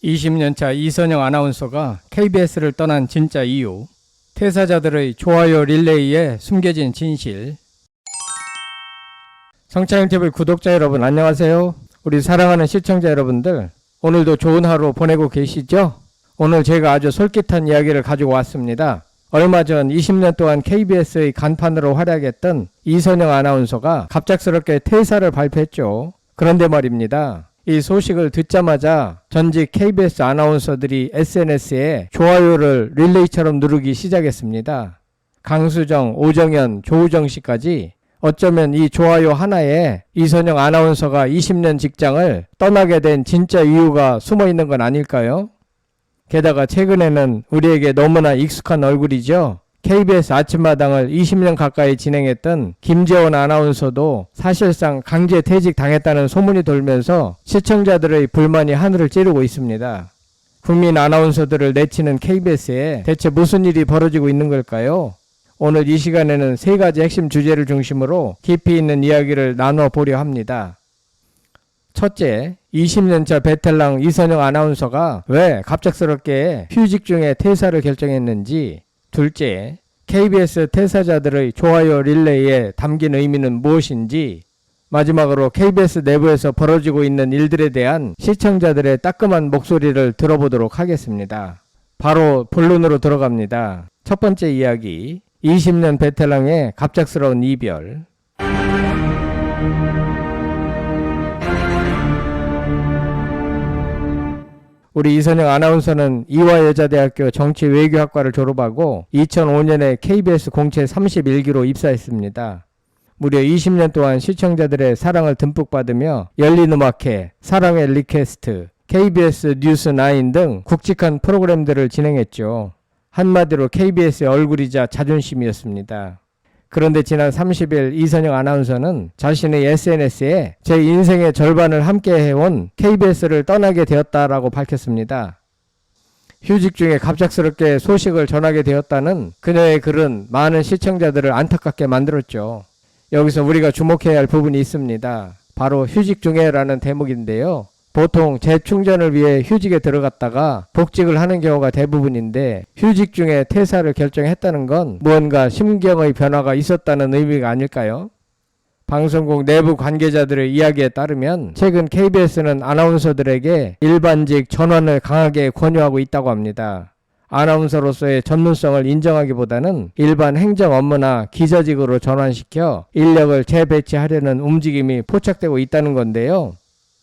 20년차 이선영 아나운서가 KBS를 떠난 진짜 이유, 퇴사자들의 좋아요 릴레이에 숨겨진 진실. 성차영TV 구독자 여러분 안녕하세요. 우리 사랑하는 시청자 여러분들, 오늘도 좋은 하루 보내고 계시죠? 오늘 제가 아주 솔깃한 이야기를 가지고 왔습니다. 얼마 전 20년 동안 KBS의 간판으로 활약했던 이선영 아나운서가 갑작스럽게 퇴사를 발표했죠. 그런데 말입니다. 이 소식을 듣자마자 전직 KBS 아나운서들이 SNS에 좋아요를 릴레이처럼 누르기 시작했습니다. 강수정, 오정연, 조우정 씨까지 어쩌면 이 좋아요 하나에 이선영 아나운서가 20년 직장을 떠나게 된 진짜 이유가 숨어 있는 건 아닐까요? 게다가 최근에는 우리에게 너무나 익숙한 얼굴이죠. KBS 아침마당을 20년 가까이 진행했던 김재원 아나운서도 사실상 강제 퇴직 당했다는 소문이 돌면서 시청자들의 불만이 하늘을 찌르고 있습니다. 국민 아나운서들을 내치는 KBS에 대체 무슨 일이 벌어지고 있는 걸까요? 오늘 이 시간에는 세 가지 핵심 주제를 중심으로 깊이 있는 이야기를 나눠보려 합니다. 첫째, 20년차 베테랑 이선영 아나운서가 왜 갑작스럽게 휴직 중에 퇴사를 결정했는지. 둘째, KBS 퇴사자들의 좋아요 릴레이에 담긴 의미는 무엇인지. 마지막으로 KBS 내부에서 벌어지고 있는 일들에 대한 시청자들의 따끔한 목소리를 들어보도록 하겠습니다. 바로 본론으로 들어갑니다. 첫 번째 이야기, 20년 베테랑의 갑작스러운 이별. 우리 이선영 아나운서는 이화여자대학교 정치외교학과를 졸업하고 2005년에 KBS 공채 31기로 입사했습니다. 무려 20년 동안 시청자들의 사랑을 듬뿍 받으며 열린음악회, 사랑의 리퀘스트, KBS 뉴스9 등 굵직한 프로그램들을 진행했죠. 한마디로 KBS의 얼굴이자 자존심이었습니다. 그런데 지난 30일 이선영 아나운서는 자신의 SNS에 제 인생의 절반을 함께 해온 KBS를 떠나게 되었다라고 밝혔습니다. 휴직 중에 갑작스럽게 소식을 전하게 되었다는 그녀의 글은 많은 시청자들을 안타깝게 만들었죠. 여기서 우리가 주목해야 할 부분이 있습니다. 바로 휴직 중에라는 대목인데요. 보통 재충전을 위해 휴직에 들어갔다가 복직을 하는 경우가 대부분인데, 휴직 중에 퇴사를 결정했다는 건 무언가 심경의 변화가 있었다는 의미가 아닐까요? 방송국 내부 관계자들의 이야기에 따르면 최근 KBS는 아나운서들에게 일반직 전환을 강하게 권유하고 있다고 합니다. 아나운서로서의 전문성을 인정하기보다는 일반 행정 업무나 기자직으로 전환시켜 인력을 재배치하려는 움직임이 포착되고 있다는 건데요.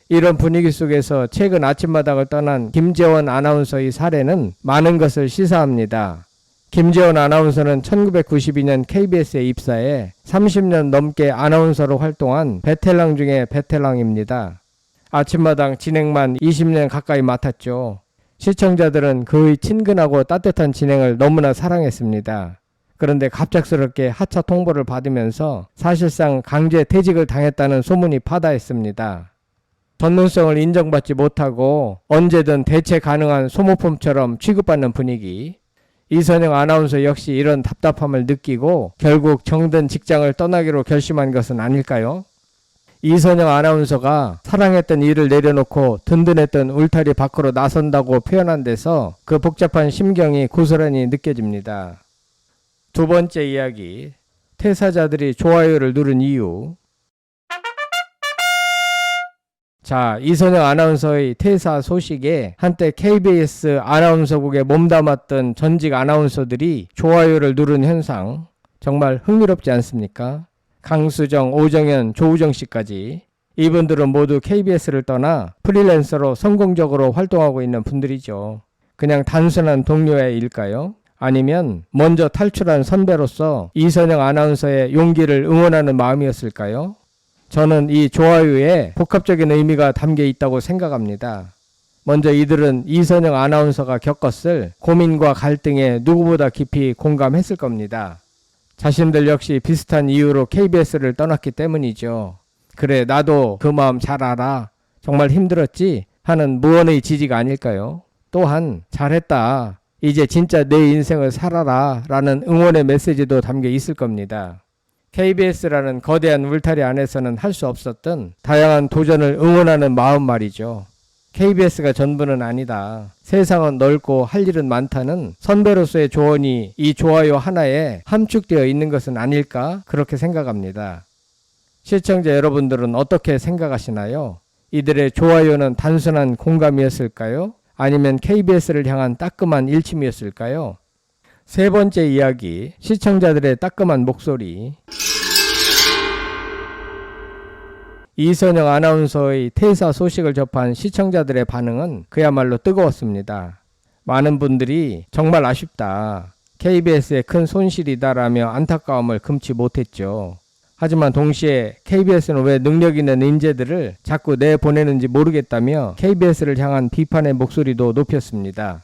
이런 분위기 속에서 최근 아침마당을 떠난 김재원 아나운서의 사례는 많은 것을 시사합니다. 김재원 아나운서는 1992년 KBS에 입사해 30년 넘게 아나운서로 활동한 베테랑 중에 베테랑입니다. 아침마당 진행만 20년 가까이 맡았죠. 시청자들은 그의 친근하고 따뜻한 진행을 너무나 사랑했습니다. 그런데 갑작스럽게 하차 통보를 받으면서 사실상 강제 퇴직을 당했다는 소문이 파다했습니다. 전문성을 인정받지 못하고 언제든 대체 가능한 소모품처럼 취급받는 분위기. 이선영 아나운서 역시 이런 답답함을 느끼고 결국 정든 직장을 떠나기로 결심한 것은 아닐까요? 이선영 아나운서가 사랑했던 일을 내려놓고 든든했던 울타리 밖으로 나선다고 표현한 데서 그 복잡한 심경이 고스란히 느껴집니다. 두 번째 이야기, 퇴사자들이 좋아요를 누른 이유. 자, 이선영 아나운서의 퇴사 소식에 한때 KBS 아나운서국에 몸담았던 전직 아나운서들이 좋아요를 누른 현상, 정말 흥미롭지 않습니까? 강수정, 오정연, 조우정 씨까지 이분들은 모두 KBS를 떠나 프리랜서로 성공적으로 활동하고 있는 분들이죠. 그냥 단순한 동료의 일까요? 아니면 먼저 탈출한 선배로서 이선영 아나운서의 용기를 응원하는 마음이었을까요? 저는 이 좋아요에 복합적인 의미가 담겨 있다고 생각합니다. 먼저 이들은 이선영 아나운서가 겪었을 고민과 갈등에 누구보다 깊이 공감했을 겁니다. 자신들 역시 비슷한 이유로 KBS를 떠났기 때문이죠. 그래, 나도 그 마음 잘 알아. 정말 힘들었지? 하는 무언의 지지가 아닐까요? 또한 잘했다. 이제 진짜 내 인생을 살아라. 라는 응원의 메시지도 담겨 있을 겁니다. KBS라는 거대한 울타리 안에서는 할 수 없었던 다양한 도전을 응원하는 마음 말이죠. KBS가 전부는 아니다. 세상은 넓고 할 일은 많다는 선배로서의 조언이 이 좋아요 하나에 함축되어 있는 것은 아닐까 그렇게 생각합니다. 시청자 여러분들은 어떻게 생각하시나요? 이들의 좋아요는 단순한 공감이었을까요? 아니면 KBS를 향한 따끔한 일침이었을까요? 세 번째 이야기, 시청자들의 따끔한 목소리. 이선영 아나운서의 퇴사 소식을 접한 시청자들의 반응은 그야말로 뜨거웠습니다. 많은 분들이 정말 아쉽다, KBS의 큰 손실이다라며 안타까움을 금치 못했죠. 하지만 동시에 KBS는 왜 능력 있는 인재들을 자꾸 내보내는지 모르겠다며 KBS를 향한 비판의 목소리도 높였습니다.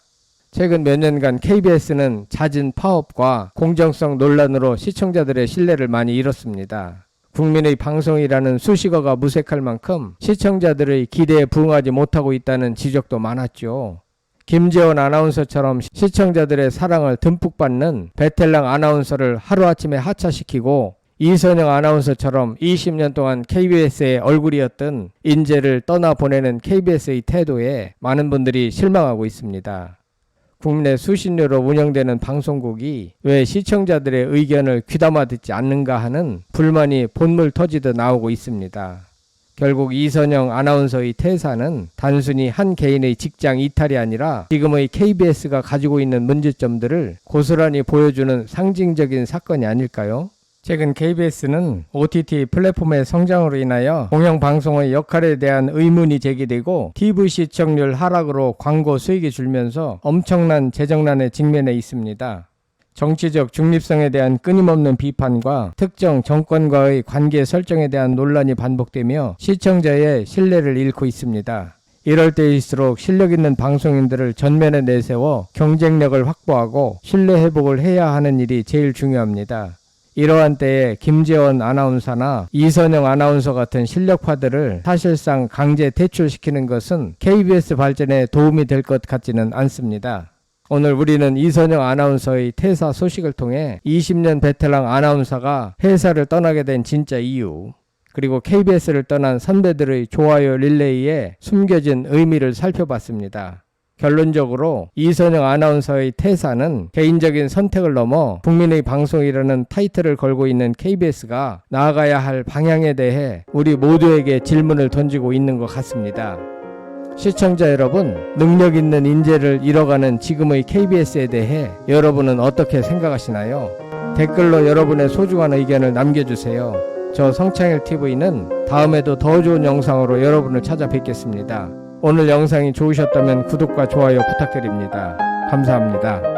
최근 몇 년간 KBS는 잦은 파업과 공정성 논란으로 시청자들의 신뢰를 많이 잃었습니다. 국민의 방송이라는 수식어가 무색할 만큼 시청자들의 기대에 부응하지 못하고 있다는 지적도 많았죠. 김재원 아나운서처럼 시청자들의 사랑을 듬뿍 받는 베텔랑 아나운서를 하루아침에 하차시키고 이선영 아나운서처럼 20년 동안 KBS의 얼굴이었던 인재를 떠나보내는 KBS의 태도에 많은 분들이 실망하고 있습니다. 국내 수신료로 운영되는 방송국이 왜 시청자들의 의견을 귀담아 듣지 않는가 하는 불만이 본물 터지듯 나오고 있습니다. 결국 이선영 아나운서의 퇴사는 단순히 한 개인의 직장 이탈이 아니라 지금의 KBS가 가지고 있는 문제점들을 고스란히 보여주는 상징적인 사건이 아닐까요? 최근 KBS는 OTT 플랫폼의 성장으로 인하여 공영방송의 역할에 대한 의문이 제기되고 TV 시청률 하락으로 광고 수익이 줄면서 엄청난 재정난에 직면해 있습니다. 정치적 중립성에 대한 끊임없는 비판과 특정 정권과의 관계 설정에 대한 논란이 반복되며 시청자의 신뢰를 잃고 있습니다. 이럴 때일수록 실력 있는 방송인들을 전면에 내세워 경쟁력을 확보하고 신뢰 회복을 해야 하는 일이 제일 중요합니다. 이러한 때에 김재원 아나운서나 이선영 아나운서 같은 실력파들을 사실상 강제 퇴출시키는 것은 KBS 발전에 도움이 될 것 같지는 않습니다. 오늘 우리는 이선영 아나운서의 퇴사 소식을 통해 20년 베테랑 아나운서가 회사를 떠나게 된 진짜 이유, 그리고 KBS를 떠난 선배들의 좋아요 릴레이에 숨겨진 의미를 살펴봤습니다. 결론적으로 이선영 아나운서의 퇴사는 개인적인 선택을 넘어 국민의 방송이라는 타이틀을 걸고 있는 KBS가 나아가야 할 방향에 대해 우리 모두에게 질문을 던지고 있는 것 같습니다. 시청자 여러분, 능력 있는 인재를 잃어가는 지금의 KBS에 대해 여러분은 어떻게 생각하시나요? 댓글로 여러분의 소중한 의견을 남겨주세요. 저 성창일TV는 다음에도 더 좋은 영상으로 여러분을 찾아뵙겠습니다. 오늘 영상이 좋으셨다면 구독과 좋아요 부탁드립니다. 감사합니다.